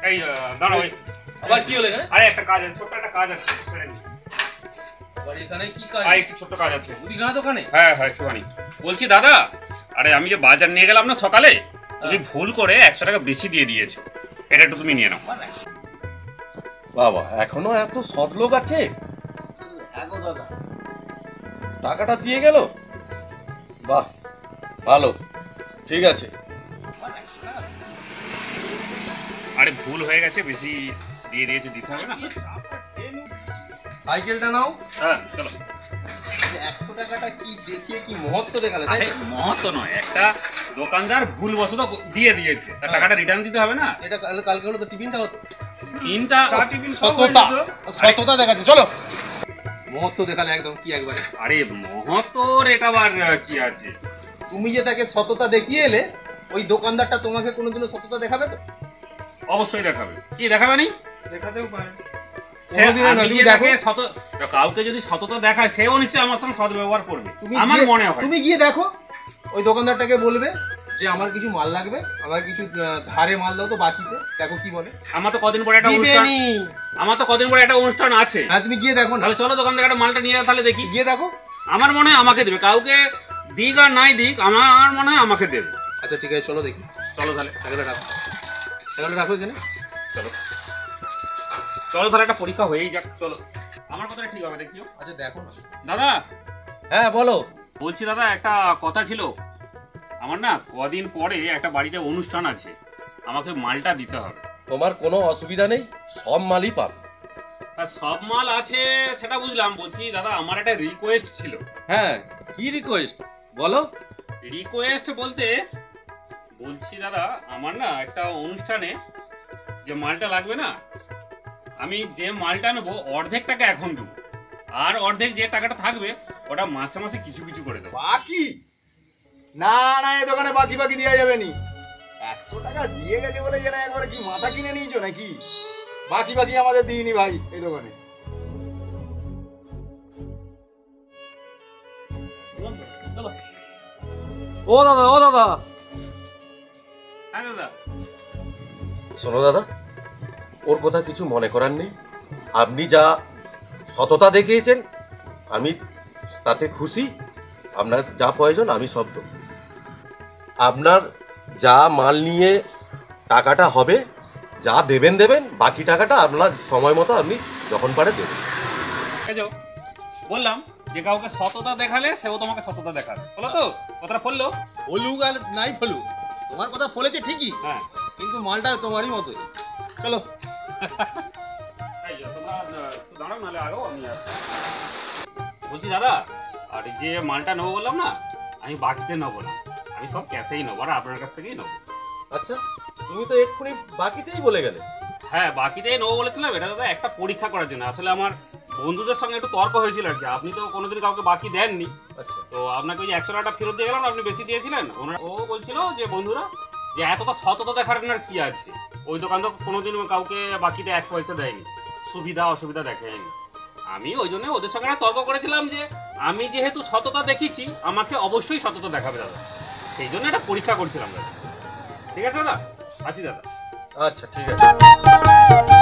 এই দাঁড়াও, আবার কি হলো এখানে? আরে একটা কাজ আছে, ছোট্ট একটা কাজ আছে। আবার এখানে কি কাজ? একটু ছোট্ট কাজ আছে। মুদিখানা দোকানে? হ্যাঁ একটুখানি। বলছি দাদা, আরে আমি যে বাজার নিয়ে গেলাম না সকালে, তুমি ভুল করে 100 টাকা বেশি দিয়ে দিয়েছো, এটা একটু তুমি নিয়ে নাও। বাবা, এখনো এত সৎ লোক আছে? হ্যাঁ গো দাদা, টাকাটা দিয়ে গেল। বাহ, ভালো, ঠিক আছে। আরে ভুল হয়ে গেছে, বেশি দিয়ে দিয়েছে, দিতে হবে না। সাইকেলটা নাও। হ্যাঁ চলো। 100 টাকাটা কি দেখিয়ে কি মহত্ব দেখালে? আরে মহত্ব নয়, একটা দোকানদার ভুলবশত দিয়ে দিয়েছে, তার টাকাটা রিটার্ন দিতে হবে না। এটা কালকে হলো তো টিফিনটা হতো। তিনটা সততা দেখাচ্ছে, চলো। মহত্ব দেখালে একদম কি একবারে। আরে মহত্বর এটা আবার কি আছে? তুমি যে তাকে সততা দেখিয়ে এলে, ওই দোকানদারটা তোমাকে কোনোদিনও সততা দেখাবে তো? অবশ্যই দেখাবে। কি দেখাবে নি? দেখাতেও পারে। কাউকে যদি সততা দেখায়, সেও নিশ্চয়ই আমার সঙ্গে সৎ ব্যবহার করবে, আমার মনে হয়। তুমি গিয়ে দেখো, ওই দোকানদারটাকে বলবে যে আমার কিছু মাল লাগবে, আমার কিছু ধারে মাল দাও তো বাকিতে, দেখো কি বলে। আমার তো কদিন পরে একটা অনুষ্ঠান আছে। হ্যাঁ তুমি গিয়ে দেখো না। তাহলে চলো দোকান থেকে একটা মালটা নিয়ে তাহলে দেখি। গিয়ে দেখো। আমার মনে হয় আমাকে দেবে, কাউকে দিক আর নাই দিক, আমার মনে হয় আমাকে দেবে। আচ্ছা ঠিক আছে, চলো দেখি। চলো তাহলে রাখো এখানে। চলো তাহলে একটা পরীক্ষা হয়েই যাক। চলো, আমার কথাটা ঠিক হবে, দেখিও। আচ্ছা দেখো না। দাদা। হ্যাঁ বলো। বলছি দাদা, একটা কথা ছিল। আমার না কদিন পরে একটা বাড়িতে অনুষ্ঠান আছে, আমাকে মালটা দিতে হবে। তোমার কোনো অসুবিধা নেই, সব মালই পাবে। সব মাল আছে সেটা বুঝলাম। বলছি দাদা, আমার একটা রিকোয়েস্ট ছিল। হ্যাঁ, কি রিকোয়েস্ট বলো? রিকোয়েস্ট বলতে বলছি দাদা, আমার না একটা অনুষ্ঠানে যে মালটা লাগবে না, আমি যে মালটা নেবো অর্ধেক টাকা এখন দেবো, আর অর্ধেক যে টাকাটা থাকবে ওটা মাসে মাসে কিছু কিছু করে দেবো। বাকি? না না, এই দোকানে বাকি দেওয়া যাবে নি। 100 টাকা দিয়ে গেছে বলে যেন একবারে কি মাথা কিনে নিয়েছো নাকি? বাকি আমাদের দিইনি ভাই এই দোকানে। ও দাদা। হ্যাঁ দাদা। শোনো দাদা, ওর কথা কিছু মনে করার নেই। আপনি যা সততা দেখিয়েছেন, আমি তাতে খুশি। আপনার যা প্রয়োজন আমি সব দেব। আপনার যা মাল নিয়ে টাকাটা হবে, যা দেবেন, বাকি টাকাটা আপনার সময় মতো আপনি যখন পারে দেবেন। বললাম যে কাউকে সততা দেখালে সেও তোমাকে সততা দেখাবে, বলো তো? কথাটা ফললো? ফলুক আর নাই ফলুক, তোমার কথা ফলেছে ঠিকই। হ্যাঁ, কিন্তু মালটা তোমারই মতো। চলো। দাঁড়াও, নাহলে আরো আমি বলছি দাদা, আর যে মালটা নেবো বললাম না, আমি বাকিতে নেবো না, আমি সব ক্যাশেই নেবো, আর আপনার কাছ থেকেই নেবো। আচ্ছা, তুমি তো এক্ষুনি বাকিতেই বলে গেলে। হ্যাঁ, বাকিতেই নেবো বলেছিলাম। এটা দাদা একটা পরীক্ষা করার জন্য, আসলে আমার বন্ধুদের সঙ্গে একটু তর্ক হয়েছিল আর কি। আপনি তো কোনোদিন কাউকে বাকি দেননি, আচ্ছা, তো আপনাকে ওই 100 টাকা ফেরত দিয়ে গেলাম, আপনি বেশি দিয়েছিলেন। ও বলছিল যে বন্ধুরা যে এতটা সততা দেখার কি আছে, ওই দোকান তো কোনোদিন কাউকে বাকিতে 1 পয়সা দেয়নি, সুবিধা অসুবিধা দেখেনি। আমি ওই জন্য ওদের সঙ্গে তর্ক করেছিলাম যে আমি যেহেতু সততা দেখিয়েছি, আমাকে অবশ্যই সততা দেখাবে দাদা, সেই জন্য একটা পরীক্ষা করছিলাম দাদা। ঠিক আছে দাদা, আসি দাদা। আচ্ছা ঠিক আছে।